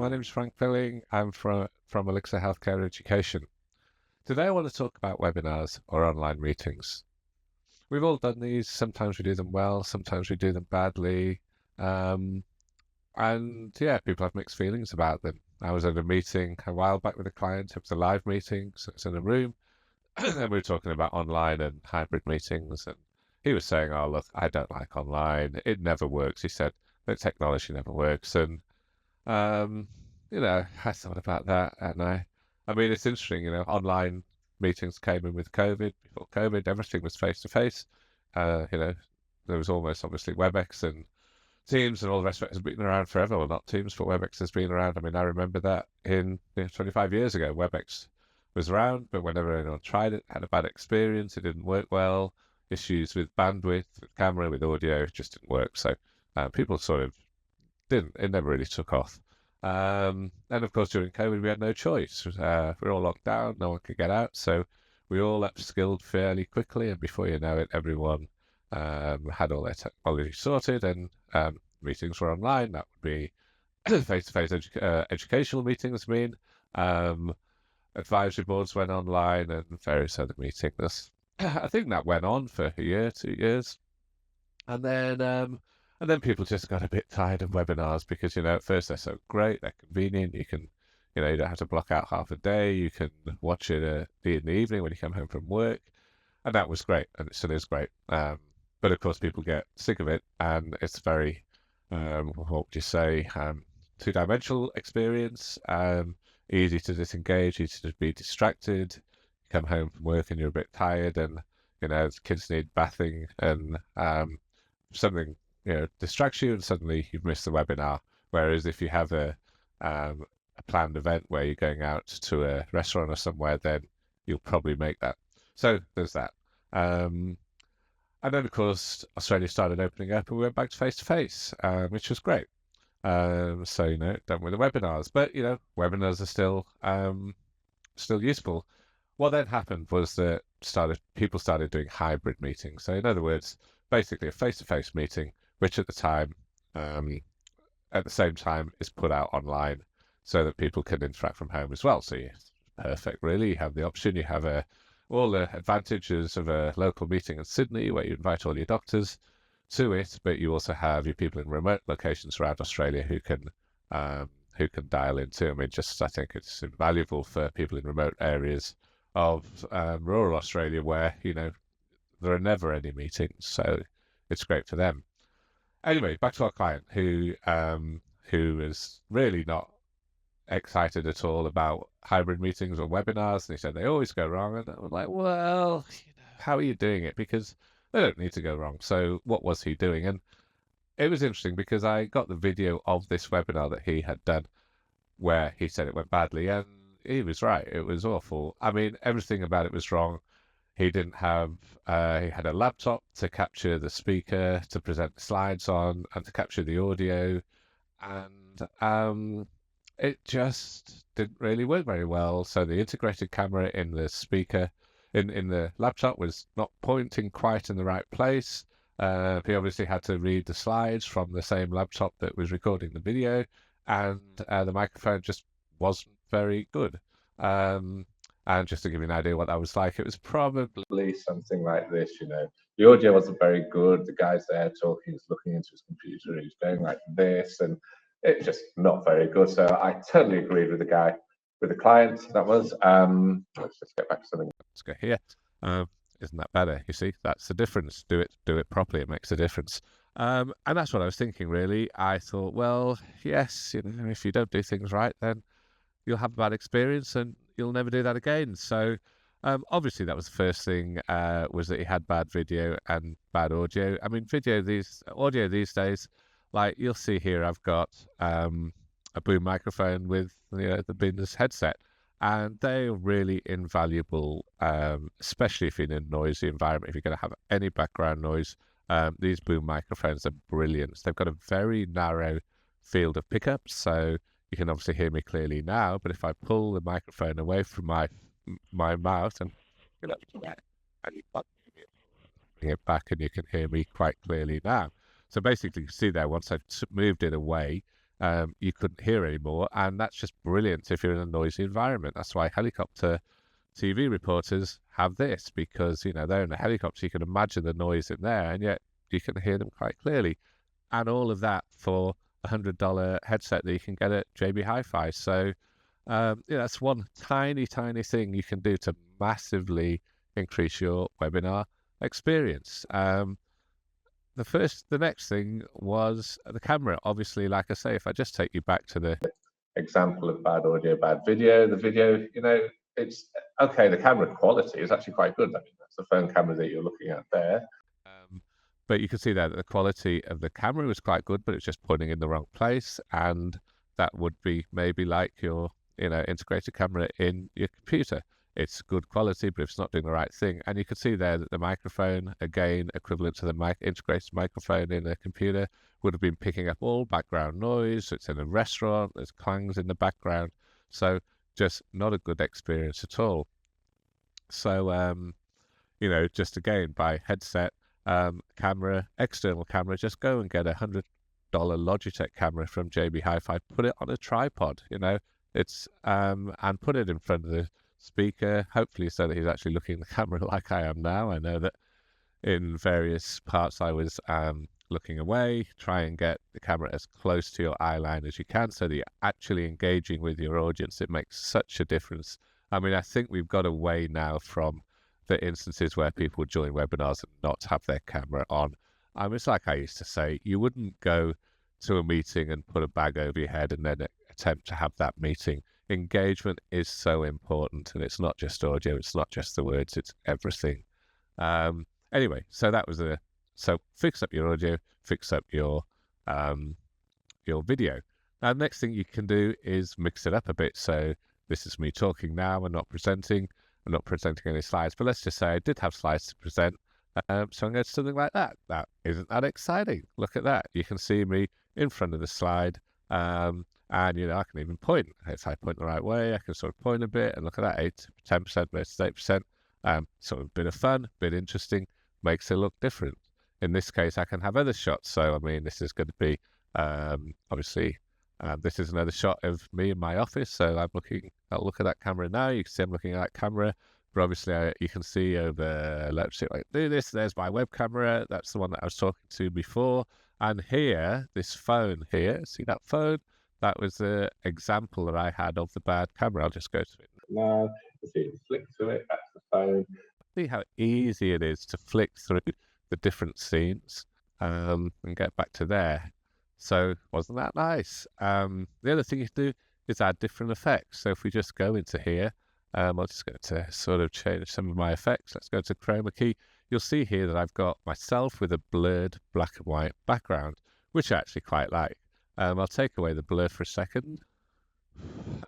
My name is Frank Filling. I'm from Elixir Healthcare Education. Today I want to talk about webinars or online meetings. We've all done these. Sometimes we do them well, sometimes we do them badly. Um, and yeah, people have mixed feelings about them. I was at a meeting a while back with a client. It was a live meeting, so it's in a room. And we were talking about online and hybrid meetings. And he was saying, oh, look, I don't like online. It never works. He said, the technology never works. And um, I thought about that, and I mean, it's interesting. Online meetings came in with COVID. Before COVID, everything was face to face. There was almost obviously WebEx and Teams and all the rest of it has been around forever. Well, not Teams, but WebEx has been around. I mean, I remember that 25 years ago, WebEx was around, but whenever anyone tried it, had a bad experience. It didn't work well. Issues with bandwidth, with camera, with audio, it just didn't work. So people sort of didn't. It never really took off. And of course, during COVID, we had no choice. We were all locked down. No one could get out. So we all upskilled fairly quickly. And before you know it, everyone had all their technology sorted and meetings were online. That would be face-to-face educational meetings, advisory boards went online and various other meetings. I think that went on for a year, 2 years. And then people just got a bit tired of webinars because, at first they're so great, they're convenient. You can, you don't have to block out half a day. You can watch it in the evening when you come home from work. And that was great. And it still is great. But of course, people get sick of it. And it's very, what would you say, two-dimensional experience. Easy to disengage, easy to be distracted. You come home from work and you're a bit tired and, the kids need bathing and something distracts you and suddenly you've missed the webinar. Whereas if you have a planned event where you're going out to a restaurant or somewhere, then you'll probably make that. So there's that. And then of course Australia started opening up and we went back to face, which was great. Done with the webinars, but webinars are still useful. What then happened was that people started doing hybrid meetings. So in other words, basically a face-to-face meeting, which at the same time is put out online so that people can interact from home as well. So it's perfect, really. You have the option, you have all the advantages of a local meeting in Sydney where you invite all your doctors to it, but you also have your people in remote locations around Australia who can dial in too. I mean, I think it's invaluable for people in remote areas of rural Australia where, there are never any meetings. So it's great for them. Anyway, back to our client who is really not excited at all about hybrid meetings or webinars. And he said they always go wrong. And I was like, well, how are you doing it? Because they don't need to go wrong. So what was he doing? And it was interesting because I got the video of this webinar that he had done where he said it went badly. And he was right. It was awful. I mean, everything about it was wrong. He didn't have, he had a laptop to capture the speaker, to present the slides on, and to capture the audio. And it just didn't really work very well. So the integrated camera in the speaker, in the laptop was not pointing quite in the right place. He obviously had to read the slides from the same laptop that was recording the video. And the microphone just wasn't very good. And just to give you an idea what that was like, it was probably something like this, The audio wasn't very good. The guy's there talking, he's looking into his computer, he's going like this, and it's just not very good. So I totally agreed with the client. That was, let's just get back to something. Let's go here. Isn't that better? You see, that's the difference. Do it properly. It makes a difference. And that's what I was thinking, really. I thought, well, yes, if you don't do things right, then you'll have a bad experience and you'll never do that again. So obviously that was the first thing, was that he had bad video and bad audio. I mean, audio these days, like you'll see here, I've got a boom microphone with the Bin's headset, and they're really invaluable, especially if you're in a noisy environment. If you're going to have any background noise, these boom microphones are brilliant. They've got a very narrow field of pickups, so you can obviously hear me clearly now, but if I pull the microphone away from my mouth and bring it back, and you can hear me quite clearly now. So basically, you see there, once I've moved it away, you couldn't hear anymore. And that's just brilliant if you're in a noisy environment. That's why helicopter TV reporters have this, because, they're in a helicopter, you can imagine the noise in there, and yet you can hear them quite clearly. And all of that for $100 headset that you can get at JB Hi-Fi. So, that's one tiny, tiny thing you can do to massively increase your webinar experience. The next thing was the camera. Obviously, like I say, if I just take you back to the example of bad audio, bad video, the video, it's okay. The camera quality is actually quite good. I mean, that's the phone camera that you're looking at there. But you can see there that the quality of the camera was quite good, but it's just pointing in the wrong place. And that would be maybe like your, integrated camera in your computer. It's good quality, but if it's not doing the right thing. And you can see there that the microphone, again, equivalent to the integrated microphone in a computer, would have been picking up all background noise. It's in a restaurant, there's clangs in the background. So just not a good experience at all. So, just again, by headset, camera, external camera, just go and get $100 Logitech camera from JB Hi-Fi, put it on a tripod, it's, and put it in front of the speaker, hopefully so that he's actually looking at the camera like I am now. I know that in various parts I was looking away. Try and get the camera as close to your eye line as you can so that you're actually engaging with your audience. It makes such a difference. I mean, I think we've got away now from the instances where people would join webinars and not have their camera on. It's like I used to say, you wouldn't go to a meeting and put a bag over your head and then attempt to have that meeting. Engagement is so important, and it's not just audio, it's not just the words, it's everything. Anyway, so that was so fix up your audio, fix up your video. Now, the next thing you can do is mix it up a bit. So this is me talking now and not presenting. I'm not presenting any slides, but let's just say I did have slides to present. So I'm going to do something like that. That isn't that exciting. Look at that. You can see me in front of the slide. And, I can even point. If I point the right way, I can sort of point a bit and look at that, 10% versus 8%. Sort of a bit of fun, a bit interesting, makes it look different. In this case, I can have other shots. So, this is going to be, obviously, this is another shot of me in my office. So I'll look at that camera now. You can see I'm looking at that camera, but obviously you can see over, let's see if I can do this. There's my web camera. That's the one that I was talking to before. And here, this phone here, see that phone? That was the example that I had of the bad camera. I'll just go to it now. You see it flick through it. That's the phone. See how easy it is to flick through the different scenes and get back to there. So wasn't that nice? The other thing you can do is add different effects. So if we just go into here, I'm just going to sort of change some of my effects. Let's go to chroma key. You'll see here that I've got myself with a blurred black and white background, which I actually quite like. I'll take away the blur for a second.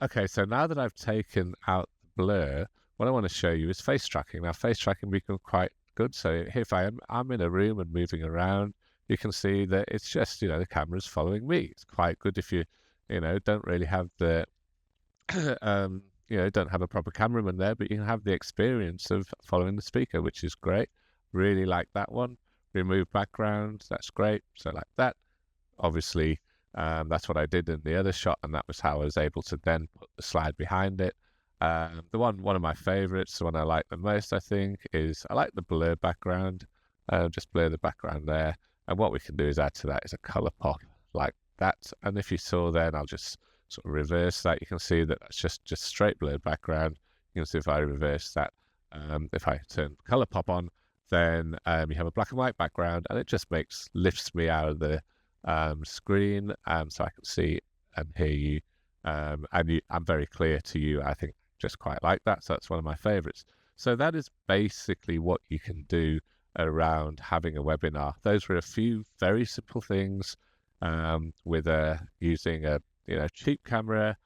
Okay, so now that I've taken out the blur, what I want to show you is face tracking. Now, face tracking becomes quite good. So if I'm in a room and moving around, you can see that it's just, the camera's following me. It's quite good if you, don't really have the, don't have a proper cameraman there, but you can have the experience of following the speaker, which is great. Really like that one. Remove background, that's great. So like that, obviously, that's what I did in the other shot, and that was how I was able to then put the slide behind it. One of my favorites, the one I like the most, I think, is I like the blur background. Just blur the background there. And what we can do is add to that is a color pop like that. And if you saw then, I'll just sort of reverse that. You can see that that's just straight blurred background. You can see if I reverse that, if I turn color pop on, then you have a black and white background, and it just lifts me out of the screen, so I can see and hear you, and I'm very clear to you. I think just quite like that. So that's one of my favorites. So that is basically what you can do around having a webinar. Those were a few very simple things with using a cheap camera.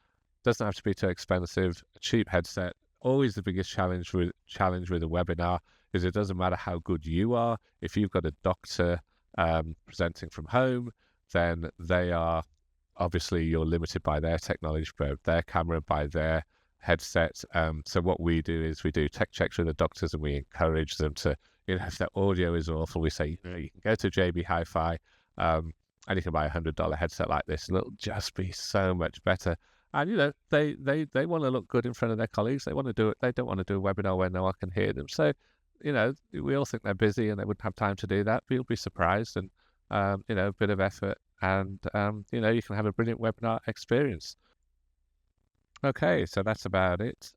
Doesn't have to be too expensive. A cheap headset. Always the biggest challenge with a webinar is it doesn't matter how good you are. If you've got a doctor presenting from home, then they are obviously, you're limited by their technology, by their camera, by their headsets. So what we do is we do tech checks with the doctors, and we encourage them to, if their audio is awful, we say, you can go to JB Hi-Fi, And you can buy $100 headset like this, and it'll just be so much better. And they want to look good in front of their colleagues. They want to do it. They don't want to do a webinar where no one can hear them. So, we all think they're busy and they wouldn't have time to do that. But you'll be surprised, and a bit of effort, and you can have a brilliant webinar experience. Okay, so that's about it.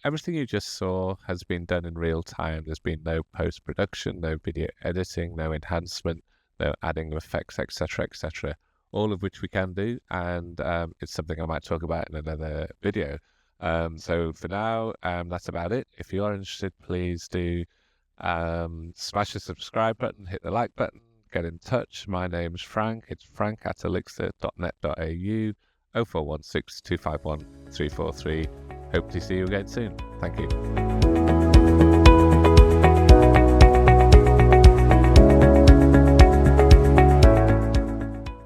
Everything you just saw has been done in real time. There's been no post-production, no video editing, no enhancement, no adding of effects, etc., etc. All of which we can do, and it's something I might talk about in another video. So for now, that's about it. If you are interested, please do smash the subscribe button, hit the like button, get in touch. My name's Frank. It's frank@elixir.net.au. 0416 251 343. Hope to see you again soon. Thank you.